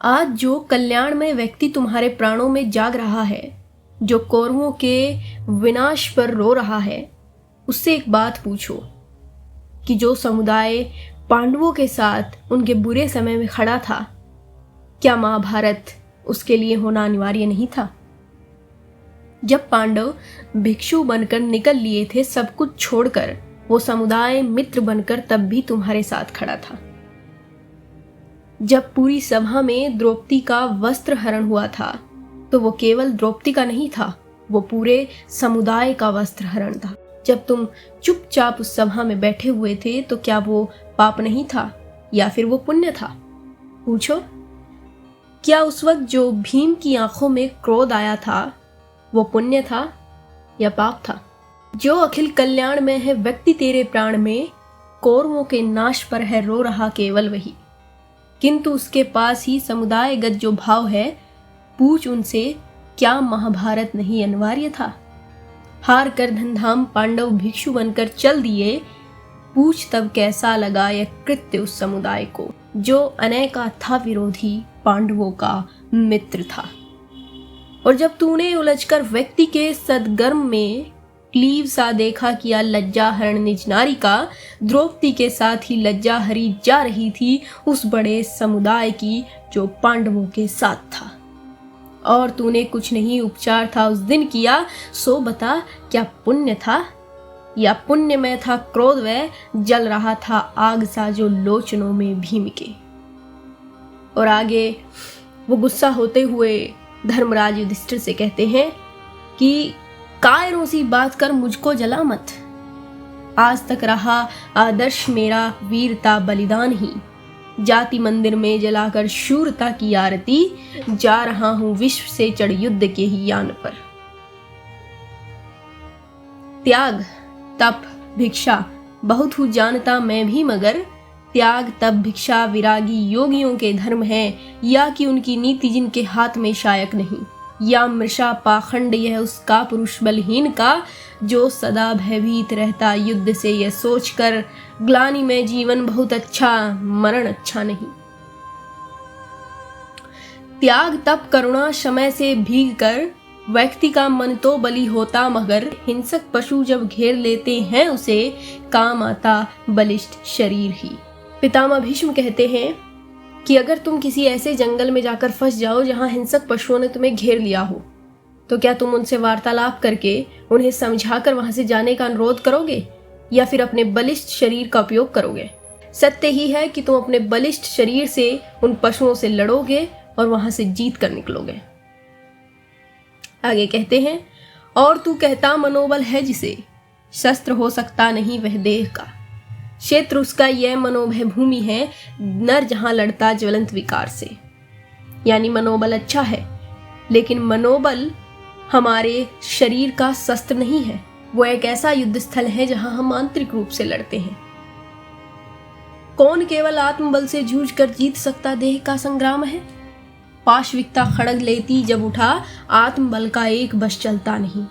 आज जो कल्याणमय व्यक्ति तुम्हारे प्राणों में जाग रहा है, जो कौरवों के विनाश पर रो रहा है, उससे एक बात पूछो कि जो समुदाय पांडवों के साथ उनके बुरे समय में खड़ा था, क्या महाभारत उसके लिए होना अनिवार्य नहीं था? जब पांडव भिक्षु बनकर निकल लिए थे सब कुछ छोड़कर, वो समुदाय मित्र बनकर तब भी तुम्हारे साथ खड़ा था। जब पूरी सभा में द्रौपदी का वस्त्र हरण हुआ था तो वो केवल द्रौपदी का नहीं था, वो पूरे समुदाय का वस्त्र हरण था। जब तुम चुपचाप उस सभा में बैठे हुए थे तो क्या वो पाप नहीं था या फिर वो पुण्य था? पूछो, क्या उस वक्त जो भीम की आंखों में क्रोध आया था वो पुण्य था या पाप था? जो अखिल कल्याण में है व्यक्ति तेरे प्राण में, कौरवों के नाश पर है रो रहा केवल वही, किंतु उसके पास ही समुदायगत जो भाव है, पूछ उनसे क्या महाभारत नहीं अनिवार्य था? हार कर धनधाम पांडव भिक्षु बनकर चल दिए, पूछ तब कैसा लगा यह कृत्य उस समुदाय को जो अनेका था विरोधी पांडवों का मित्र था। और जब तूने उलझकर व्यक्ति के सदगर्म में क्लीव सा देखा किया लज्जा हरण निज नारी का, द्रौपदी के साथ ही लज्जा हरी जा रही थी उस बड़े समुदाय की जो पांडवों के साथ था। और तूने कुछ नहीं उपचार था उस दिन किया, सो बता क्या पुण्य था या पुण्य में था क्रोध वह जल रहा था आग सा जो लोचनों में भीम के। और आगे वो गुस्सा होते हुए धर्मराज युधिष्ठिर से कहते हैं कि कायरों सी बात कर मुझको जला मत, आज तक रहा आदर्श मेरा वीरता बलिदान ही, जाति मंदिर में जलाकर शूरता की आरती, जा रहा हूं विश्व से चढ़ युद्ध के ही यान पर। त्याग तप भिक्षा बहुत हूँ जानता मैं भी, मगर त्याग तप भिक्षा विरागी योगियों के धर्म है, या कि उनकी नीति जिनके हाथ में शायक नहीं, या मृषा पाखंड यह उसका पुरुष बलहीन का जो सदा भयभीत रहता युद्ध से, यह सोचकर ग्लानि में जीवन बहुत अच्छा मरण अच्छा नहीं। त्याग तप करुणा समय से भीग कर व्यक्ति का मन तो बलि होता, मगर हिंसक पशु जब घेर लेते हैं उसे काम आता बलिष्ठ शरीर ही। पितामह भीष्म कहते हैं कि अगर तुम किसी ऐसे जंगल में जाकर फंस जाओ जहां हिंसक पशुओं ने तुम्हें घेर लिया हो, तो क्या तुम उनसे वार्तालाप करके उन्हें समझाकर वहां से जाने का अनुरोध करोगे या फिर अपने बलिष्ठ शरीर का उपयोग करोगे? सत्य ही है कि तुम अपने बलिष्ठ शरीर से उन पशुओं से लड़ोगे और वहां से जीत कर निकलोगे। आगे कहते हैं, और तू कहता मनोबल है जिसे, शस्त्र हो सकता नहीं वह देह का, क्षेत्र उसका यह मनोभय भूमि है, नर जहां लड़ता ज्वलंत विकार से। यानी मनोबल अच्छा है, लेकिन मनोबल हमारे शरीर का शस्त्र नहीं है, वो एक ऐसा युद्ध स्थल है जहां हम आंतरिक रूप से लड़ते हैं। कौन केवल आत्मबल से जूझकर जीत सकता देह का संग्राम है? पाशविकता खड़ग लेती जब उठा, आत्मबल का एक बश चलता नहीं।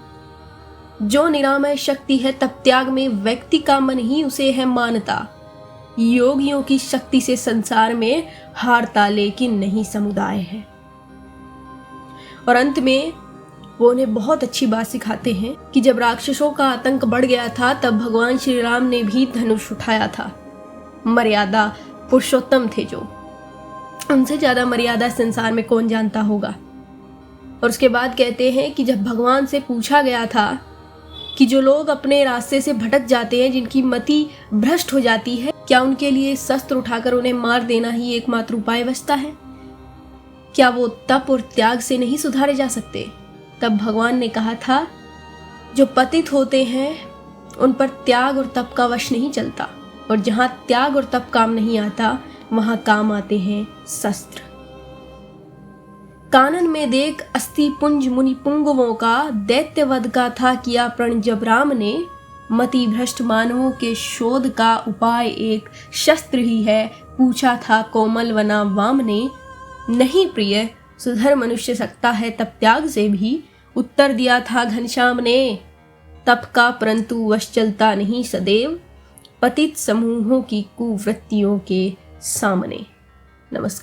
जो निरामय शक्ति है तब त्याग में व्यक्ति का मन ही उसे है मानता, योगियों की शक्ति से संसार में हारता लेकिन नहीं समुदाय है। और अंत में वो उन्हें बहुत अच्छी बात सिखाते हैं कि जब राक्षसों का आतंक बढ़ गया था तब भगवान श्री राम ने भी धनुष उठाया था। मर्यादा पुरुषोत्तम थे जो, उनसे ज्यादा मर्यादा संसार में कौन जानता होगा। और उसके बाद कहते हैं कि जब भगवान से पूछा गया था कि जो लोग अपने रास्ते से भटक जाते हैं, जिनकी मति भ्रष्ट हो जाती है, क्या उनके लिए शस्त्र उठाकर उन्हें मार देना ही एकमात्र उपाय बचता है? क्या वो तप और त्याग से नहीं सुधारे जा सकते? तब भगवान ने कहा था, जो पतित होते हैं उन पर त्याग और तप का वश नहीं चलता, और जहां त्याग और तप काम नहीं आता वहां काम आते हैं शस्त्र। कानन में देख अस्थि पुंज मुनि पुंगवों का, दैत्यवध का था किया प्रण जब राम ने, मति भ्रष्ट मानवों के शोध का उपाय एक शस्त्र ही है, पूछा था कोमल वना वाम ने। नहीं प्रिय सुधर मनुष्य सकता है तप त्याग से भी, उत्तर दिया था घनश्याम ने, तप का परंतु वश चलता नहीं सदैव, पतित समूहों की कुवृत्तियों के सामने। नमस्कार।